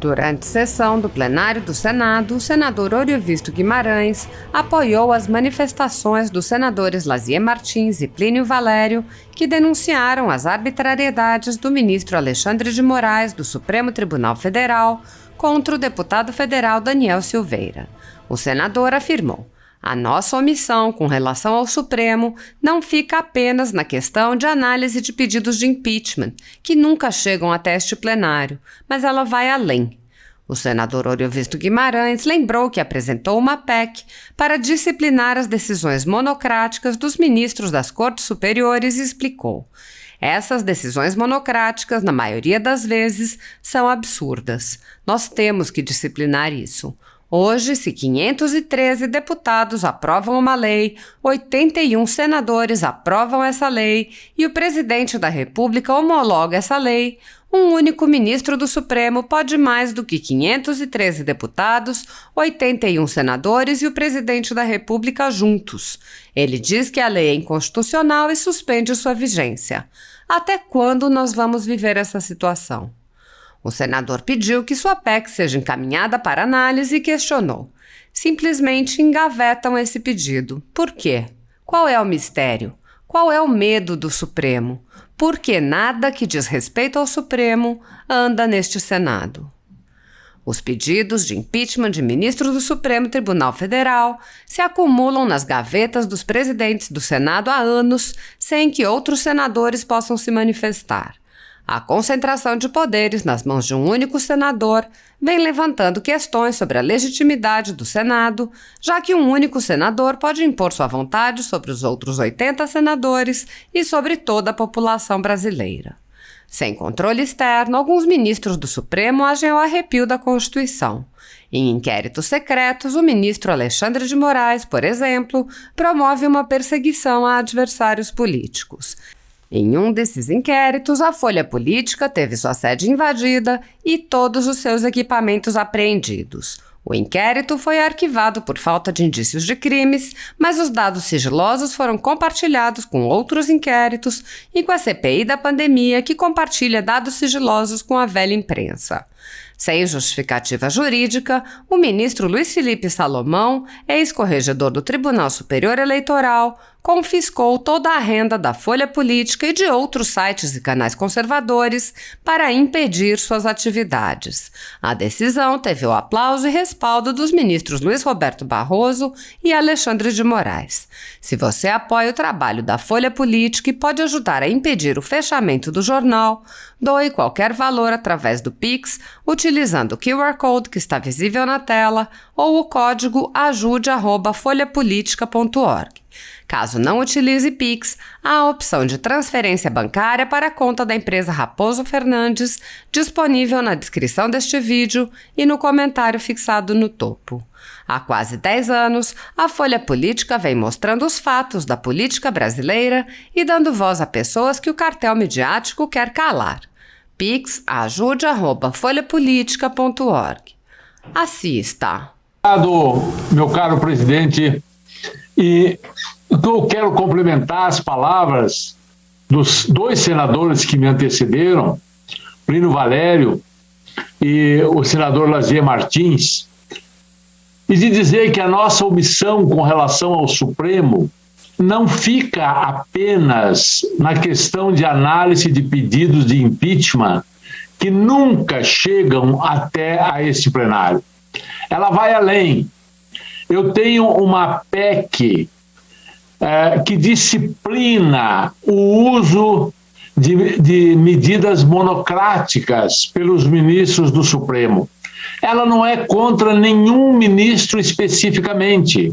Durante sessão do plenário do Senado, o senador Oriovisto Guimarães apoiou as manifestações dos senadores Lazier Martins e Plínio Valério, que denunciaram as arbitrariedades do ministro Alexandre de Moraes do Supremo Tribunal Federal contra o deputado federal Daniel Silveira. O senador afirmou: a nossa omissão com relação ao Supremo não fica apenas na questão de análise de pedidos de impeachment, que nunca chegam até este plenário, mas ela vai além. O senador Oriovisto Guimarães lembrou que apresentou uma PEC para disciplinar as decisões monocráticas dos ministros das Cortes Superiores e explicou: essas decisões monocráticas, na maioria das vezes, são absurdas. Nós temos que disciplinar isso. Hoje, se 513 deputados aprovam uma lei, 81 senadores aprovam essa lei e o presidente da República homologa essa lei, um único ministro do Supremo pode mais do que 513 deputados, 81 senadores e o presidente da República juntos. Ele diz que a lei é inconstitucional e suspende sua vigência. Até quando nós vamos viver essa situação? O senador pediu que sua PEC seja encaminhada para análise e questionou: simplesmente engavetam esse pedido. Por quê? Qual é o mistério? Qual é o medo do Supremo? Por que nada que diz respeito ao Supremo anda neste Senado? Os pedidos de impeachment de ministros do Supremo Tribunal Federal se acumulam nas gavetas dos presidentes do Senado há anos, sem que outros senadores possam se manifestar. A concentração de poderes nas mãos de um único senador vem levantando questões sobre a legitimidade do Senado, já que um único senador pode impor sua vontade sobre os outros 80 senadores e sobre toda a população brasileira. Sem controle externo, alguns ministros do Supremo agem ao arrepio da Constituição. Em inquéritos secretos, o ministro Alexandre de Moraes, por exemplo, promove uma perseguição a adversários políticos. Em um desses inquéritos, a Folha Política teve sua sede invadida e todos os seus equipamentos apreendidos. O inquérito foi arquivado por falta de indícios de crimes, mas os dados sigilosos foram compartilhados com outros inquéritos e com a CPI da pandemia, que compartilha dados sigilosos com a velha imprensa. Sem justificativa jurídica, o ministro Luiz Felipe Salomão, ex-corregedor do Tribunal Superior Eleitoral, confiscou toda a renda da Folha Política e de outros sites e canais conservadores para impedir suas atividades. A decisão teve o aplauso e respaldo dos ministros Luiz Roberto Barroso e Alexandre de Moraes. Se você apoia o trabalho da Folha Política e pode ajudar a impedir o fechamento do jornal, doe qualquer valor através do Pix, utilizando o QR Code que está visível na tela ou o código ajude@folhapolitica.org. Caso não utilize Pix, há a opção de transferência bancária para a conta da empresa Raposo Fernandes, disponível na descrição deste vídeo e no comentário fixado no topo. Há quase 10 anos, a Folha Política vem mostrando os fatos da política brasileira e dando voz a pessoas que o cartel midiático quer calar. Pix ajude@folhapolitica.org. Assista. Obrigado, meu caro presidente. E eu quero complementar as palavras dos dois senadores que me antecederam, Plínio Valério e o senador Lazier Martins, e de dizer que a nossa omissão com relação ao Supremo não fica apenas na questão de análise de pedidos de impeachment que nunca chegam até a este plenário. Ela vai além. Eu tenho uma PEC que disciplina o uso de medidas monocráticas pelos ministros do Supremo. Ela não é contra nenhum ministro especificamente.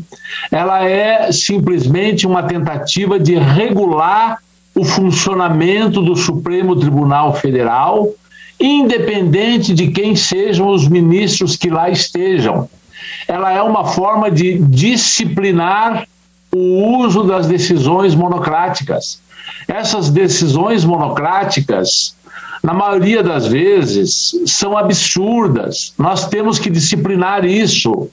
Ela é simplesmente uma tentativa de regular o funcionamento do Supremo Tribunal Federal, independente de quem sejam os ministros que lá estejam. Ela é uma forma de disciplinar o uso das decisões monocráticas. Essas decisões monocráticas, na maioria das vezes, são absurdas. Nós temos que disciplinar isso.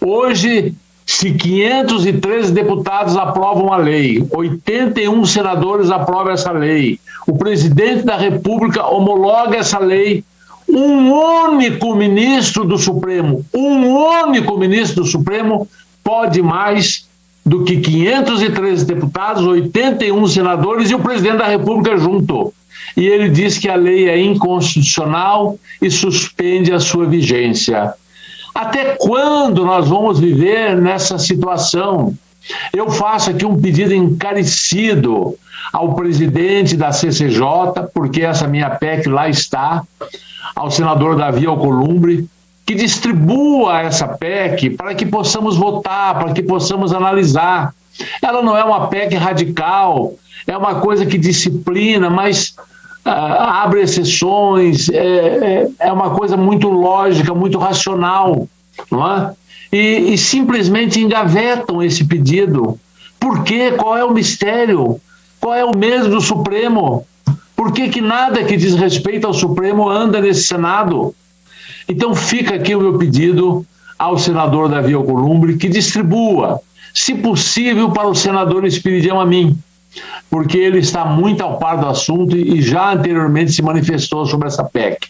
Hoje, se 513 deputados aprovam a lei, 81 senadores aprovam essa lei, o presidente da República homologa essa lei, um único ministro do Supremo pode mais do que 513 deputados, 81 senadores e o presidente da República junto. E ele diz que a lei é inconstitucional e suspende a sua vigência. Até quando nós vamos viver nessa situação? Eu faço aqui um pedido encarecido ao presidente da CCJ, porque essa minha PEC lá está, ao senador Davi Alcolumbre, que distribua essa PEC para que possamos votar, para que possamos analisar. Ela não é uma PEC radical, é uma coisa que disciplina, mas abre exceções, é uma coisa muito lógica, muito racional, não é? E simplesmente engavetam esse pedido. Por quê? Qual é o mistério? Qual é o medo do Supremo? Por que nada que diz respeito ao Supremo anda nesse Senado? Então fica aqui o meu pedido ao senador Davi Alcolumbre que distribua, se possível, para o senador Espiridião Amin, porque ele está muito ao par do assunto e já anteriormente se manifestou sobre essa PEC.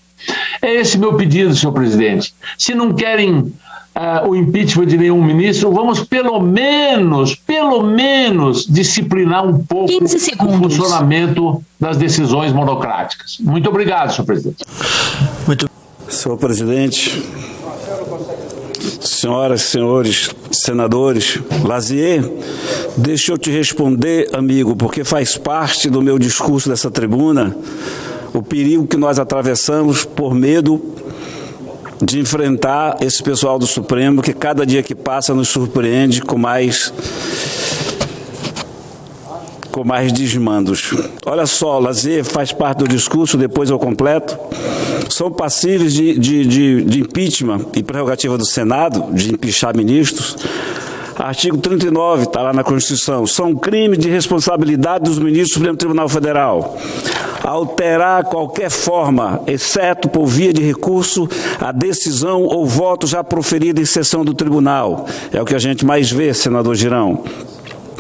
É esse meu pedido, senhor presidente. Se não querem o impeachment de nenhum ministro, vamos pelo menos disciplinar um pouco o funcionamento das decisões monocráticas. Muito obrigado, senhor presidente. Senhor presidente, senhoras e senhores senadores, Lazier, deixa eu te responder, amigo, porque faz parte do meu discurso dessa tribuna, o perigo que nós atravessamos por medo de enfrentar esse pessoal do Supremo que cada dia que passa nos surpreende com mais desmandos. Olha só, Lazier faz parte do discurso, depois eu completo. São passíveis de impeachment e prerrogativa do Senado, de impeachar ministros. Artigo 39, está lá na Constituição. São crimes de responsabilidade dos ministros do Supremo Tribunal Federal. Alterar qualquer forma, exceto por via de recurso, a decisão ou voto já proferido em sessão do tribunal. É o que a gente mais vê, senador Girão.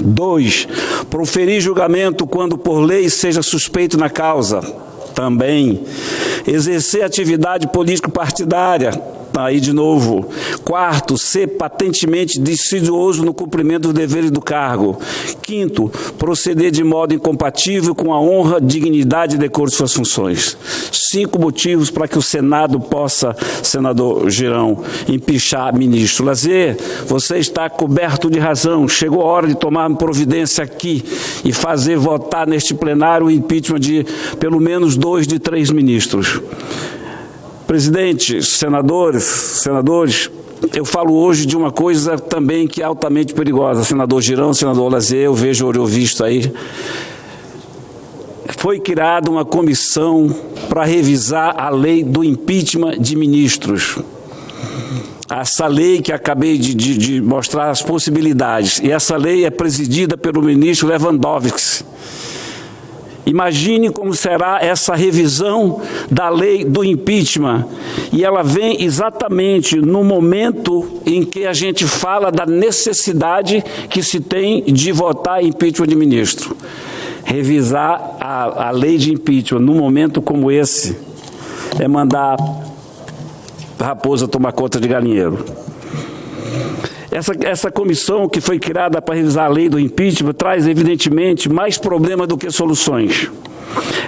2. Proferir julgamento quando por lei seja suspeito na causa. Também. Exercer atividade político-partidária. Aí de novo. 4. Ser patentemente decidioso no cumprimento dos deveres do cargo. 5. Proceder de modo incompatível com a honra, dignidade e decoro de suas funções. 5 motivos para que o Senado possa, senador Girão, empichar ministro. Lazier, você está coberto de razão. Chegou a hora de tomar providência aqui e fazer votar neste plenário o impeachment de pelo menos 2 de 3 ministros. Presidente, senadores, eu falo hoje de uma coisa também que é altamente perigosa. Senador Girão, senador Lazier, eu vejo o visto aí. Foi criada uma comissão para revisar a lei do impeachment de ministros. Essa lei que acabei de mostrar as possibilidades. E essa lei é presidida pelo ministro Lewandowski. Imagine como será essa revisão da lei do impeachment. E ela vem exatamente no momento em que a gente fala da necessidade que se tem de votar impeachment de ministro. Revisar a lei de impeachment num momento como esse é mandar raposa tomar conta de galinheiro. Essa comissão que foi criada para revisar a lei do impeachment traz, evidentemente, mais problemas do que soluções.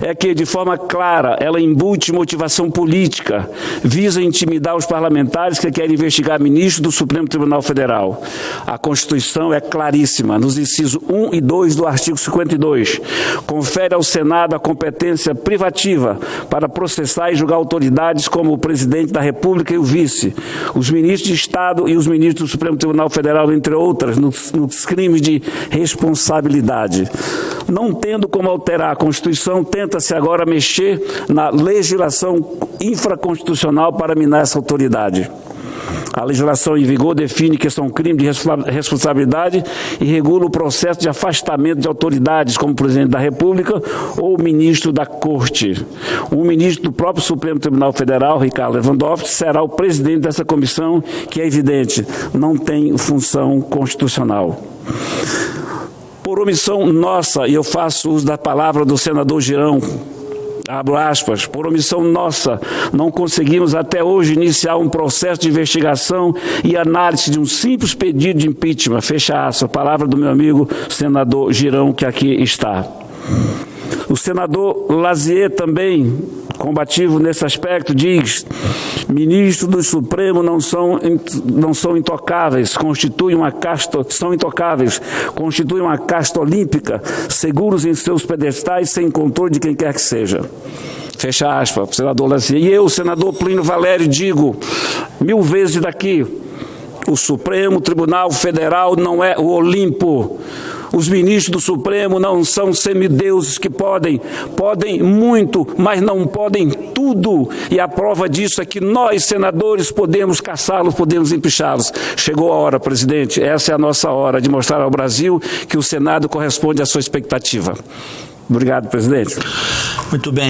É que, de forma clara, ela embute motivação política, visa intimidar os parlamentares que querem investigar ministros do Supremo Tribunal Federal. A Constituição é claríssima, nos incisos 1 e 2 do artigo 52. Confere ao Senado a competência privativa para processar e julgar autoridades como o presidente da República e o vice, os ministros de Estado e os ministros do Supremo Tribunal Federal, entre outras, nos crimes de responsabilidade. Não tendo como alterar a Constituição, tenta-se agora mexer na legislação infraconstitucional para minar essa autoridade. A legislação em vigor define que são crimes de responsabilidade e regula o processo de afastamento de autoridades, como o presidente da República ou o ministro da Corte. Um ministro do próprio Supremo Tribunal Federal, Ricardo Lewandowski, será o presidente dessa comissão, que é evidente, não tem função constitucional. Por omissão nossa, e eu faço uso da palavra do senador Girão, abro aspas, por omissão nossa, não conseguimos até hoje iniciar um processo de investigação e análise de um simples pedido de impeachment, fecha aspas, palavra do meu amigo senador Girão, que aqui está. O senador Lazier também, combativo nesse aspecto, diz: ministros do Supremo não são intocáveis, constituem uma casta olímpica, seguros em seus pedestais, sem controle de quem quer que seja. Fecha aspas, senador Lazier. E eu, senador Plínio Valério, digo 1000 vezes daqui: o Supremo Tribunal Federal não é o Olimpo. Os ministros do Supremo não são semideuses que podem muito, mas não podem tudo. E a prova disso é que nós, senadores, podemos caçá-los, podemos empichá-los. Chegou a hora, presidente, essa é a nossa hora de mostrar ao Brasil que o Senado corresponde à sua expectativa. Obrigado, presidente. Muito bem.